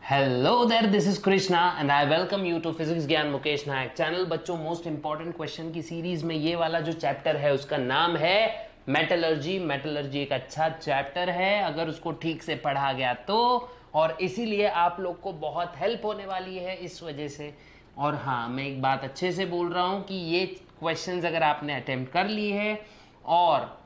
Hello there, this is Krishna and I welcome you to physics Gyan Mukesh Nayak channel. बच्चों, most important question की series में ये वाला जो चैप्टर है उसका नाम है मेटलर्जी। मेटलर्जी एक अच्छा चैप्टर है अगर उसको ठीक से पढ़ा गया तो, और इसीलिए आप लोग को बहुत हेल्प होने वाली है इस वजह से। और हाँ, मैं एक बात अच्छे से बोल रहा हूँ कि ये क्वेश्चंस अगर आपने अटेम्प्ट कर ली है और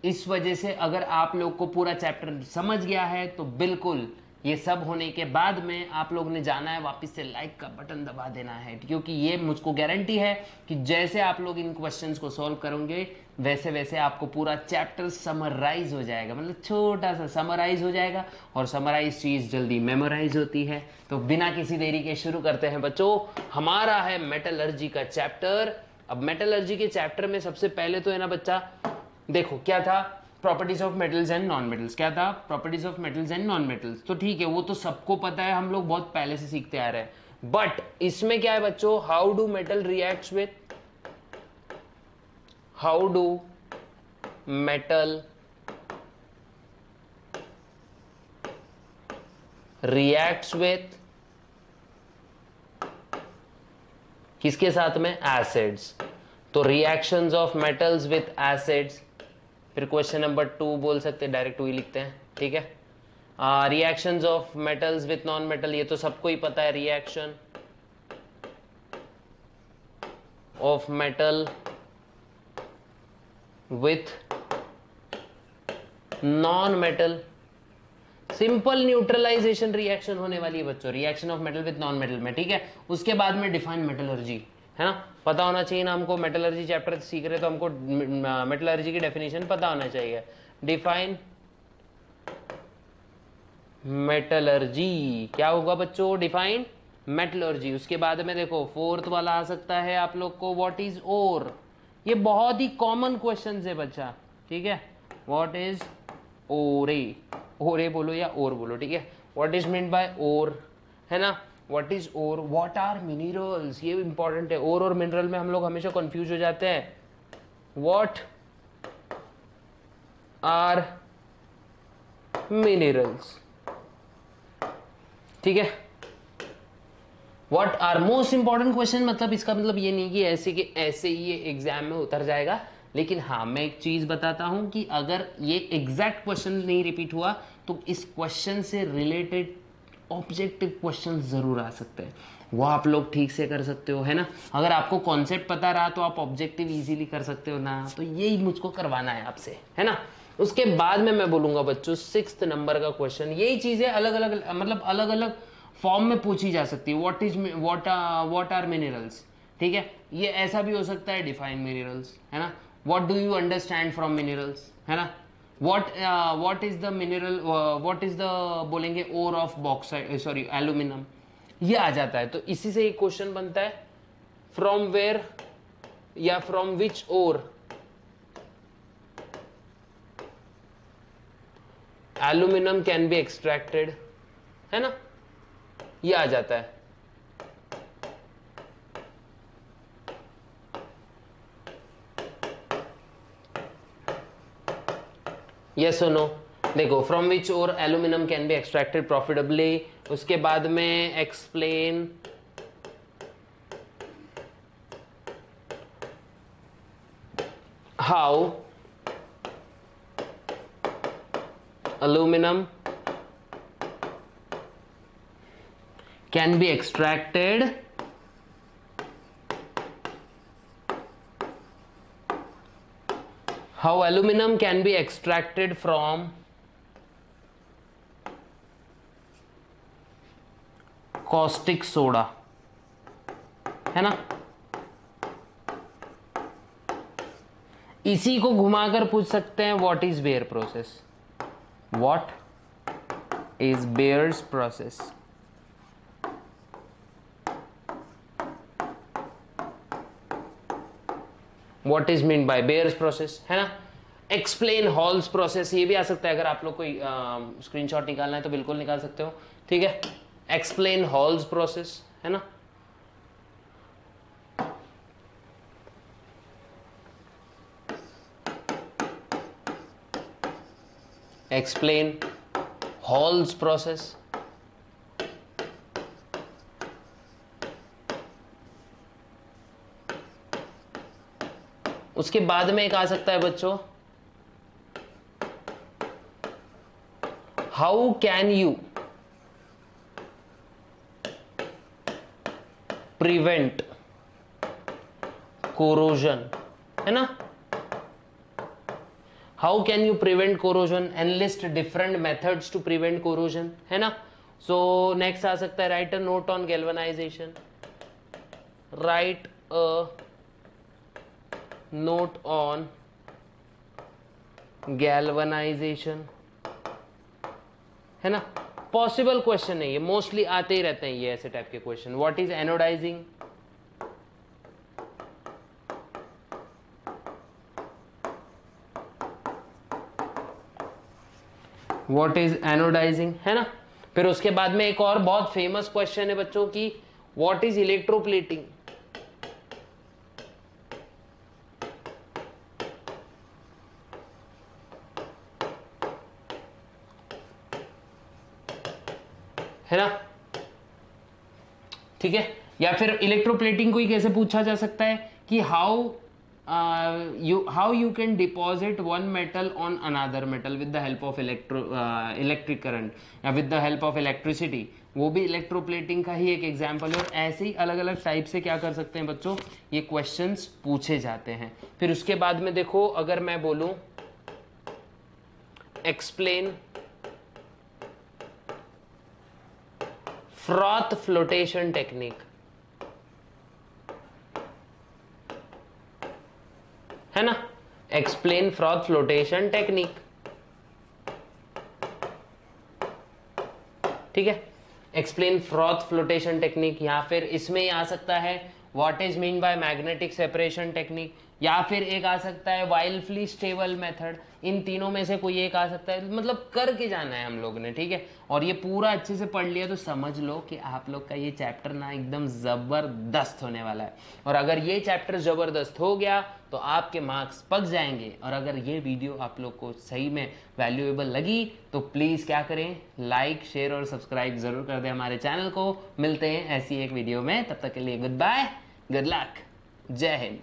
इस वजह से अगर आप लोग को पूरा चैप्टर समझ गया है तो बिल्कुल ये सब होने के बाद में आप लोग ने जाना है वापस से लाइक का बटन दबा देना है, क्योंकि ये मुझको गारंटी है कि जैसे आप लोग इन क्वेश्चंस को सॉल्व करोगे वैसे वैसे आपको पूरा चैप्टर समराइज हो जाएगा, मतलब छोटा सा समराइज हो जाएगा। और समराइज चीज जल्दी मेमोराइज होती है। तो बिना किसी देरी के शुरू करते हैं बच्चों। हमारा है मेटलर्जी का चैप्टर। अब मेटलर्जी के चैप्टर में सबसे पहले तो है ना बच्चा, देखो क्या था, properties of metals and non metals. क्या था? Properties of metals and non metals. तो ठीक है, वो तो सबको पता है, हम लोग बहुत पहले से सीखते आ रहे हैं। बट इसमें क्या है बच्चों, how do metal reacts with, how do metal reacts with, किसके साथ में? एसिड्स। तो reactions of metals with acids. फिर क्वेश्चन नंबर 2 बोल सकते हैं, डायरेक्ट 2 ही लिखते हैं, ठीक है। Reactions of metals with non metal, ये तो सबको ही पता है। Reaction of metal with non metal, simple neutralization reaction होने वाली है बच्चों, reaction of metal with non metal में, ठीक है। उसके बाद में डिफाइन मेटलर्जी, है ना, पता होना चाहिए ना हमको। मेटलर्जी चैप्टर सीख रहे तो हमको मेटलर्जी की डेफिनेशन पता होना चाहिए। डिफाइन मेटलर्जी क्या होगा बच्चों? Define metallurgy. उसके बाद में देखो फोर्थ वाला आ सकता है आप लोग को, व्हाट इज ओर। ये बहुत ही कॉमन क्वेश्चन है बच्चा, ठीक है। व्हाट इज ओरे, ओरे बोलो या और बोलो, ठीक है। What is mean by ore, है ना। What is ore, what are minerals, ये इंपॉर्टेंट है। ओर और मिनरल में हम लोग हमेशा कंफ्यूज हो जाते हैं। व्हाट आर मिनरल्स, ठीक है। What are most important question, मतलब इसका मतलब ये नहीं कि ऐसे ही ये एग्जाम में उतर जाएगा। लेकिन हाँ, मैं एक चीज बताता हूं कि अगर ये एग्जैक्ट क्वेश्चन नहीं रिपीट हुआ तो इस क्वेश्चन से रिलेटेड ऑब्जेक्टिव क्वेश्चन जरूर आ सकते हैं, वो आप लोग ठीक से कर सकते हो, है ना। अगर आपको कॉन्सेप्ट पता रहा तो आप ऑब्जेक्टिव इजीली कर सकते हो ना। तो यही मुझको करवाना है आपसे, है ना। उसके बाद में मैं बोलूंगा बच्चों 6th नंबर का क्वेश्चन। यही चीजें अलग अलग, मतलब अलग अलग फॉर्म में पूछी जा सकती है। व्हाट आर मिनरल्स, ठीक है। ये ऐसा भी हो सकता है, डिफाइन मिनरल्स, है ना। What do you understand from minerals, है ना। What is the mineral, what is the बोलेंगे ore of bauxite, sorry aluminium, ये आ जाता है। तो इसी से एक क्वेश्चन बनता है, फ्रॉम वेयर या from which ore aluminium can be extracted, है ना, ये आ जाता है। यस और नो। देखो, from which ore aluminium can be extracted profitably. उसके बाद में explain how aluminum can be extracted from caustic soda, है ना। इसी को घुमाकर पूछ सकते हैं, what is bear process, what is bears process. What is mean bye bears process, है ना। एक्सप्लेन हॉल्स प्रोसेस, ये भी आ सकता है। अगर आप लोग कोई स्क्रीनशॉट निकालना है तो बिल्कुल निकाल सकते हो, ठीक है। एक्सप्लेन हॉल्स प्रोसेस, है ना। explain Hall's process, उसके बाद में एक आ सकता है बच्चों, how can you prevent corrosion, है ना। How can you prevent corrosion, enlist different methods to prevent corrosion, है ना। सो नेक्स्ट आ सकता है write a note on galvanization, write a note on galvanization, है ना। पॉसिबल क्वेश्चन है ये, मोस्टली आते ही रहते हैं ये ऐसे टाइप के question. What is anodizing, what is anodizing, है ना। फिर उसके बाद में एक और बहुत फेमस क्वेश्चन है बच्चों की, व्हाट इज इलेक्ट्रोप्लेटिंग, है ना, ठीक है। या फिर इलेक्ट्रोप्लेटिंग को ही कैसे पूछा जा सकता है कि how you can deposit one metal on another metal with the help of electric current या with the help of electricity, वो भी इलेक्ट्रोप्लेटिंग का ही एक एग्जाम्पल है। और ऐसे ही अलग अलग टाइप से क्या कर सकते हैं बच्चों, ये क्वेश्चंस पूछे जाते हैं। फिर उसके बाद में देखो, अगर मैं बोलूं एक्सप्लेन फ्रॉथ फ्लोटेशन टेक्निक, है ना, एक्सप्लेन फ्रॉथ फ्लोटेशन टेक्निक, ठीक है। एक्सप्लेन फ्रॉथ फ्लोटेशन टेक्निक, या फिर इसमें ही आ सकता है what is mean by magnetic separation technique, या फिर एक आ सकता है वाइल्डली स्टेबल मेथड। इन तीनों में से कोई एक आ सकता है, मतलब करके जाना है हम लोग ने, ठीक है। और ये पूरा अच्छे से पढ़ लिया तो समझ लो कि आप लोग का ये चैप्टर ना एकदम जबरदस्त होने वाला है। और अगर ये चैप्टर जबरदस्त हो गया तो आपके मार्क्स पक जाएंगे। और अगर ये वीडियो आप लोग को सही में वैल्यूएबल लगी तो प्लीज़ क्या करें, लाइक शेयर और सब्सक्राइब जरूर कर दें हमारे चैनल को। मिलते हैं ऐसी एक वीडियो में, तब तक के लिए गुड बाय, गुड लक, जय हिंद।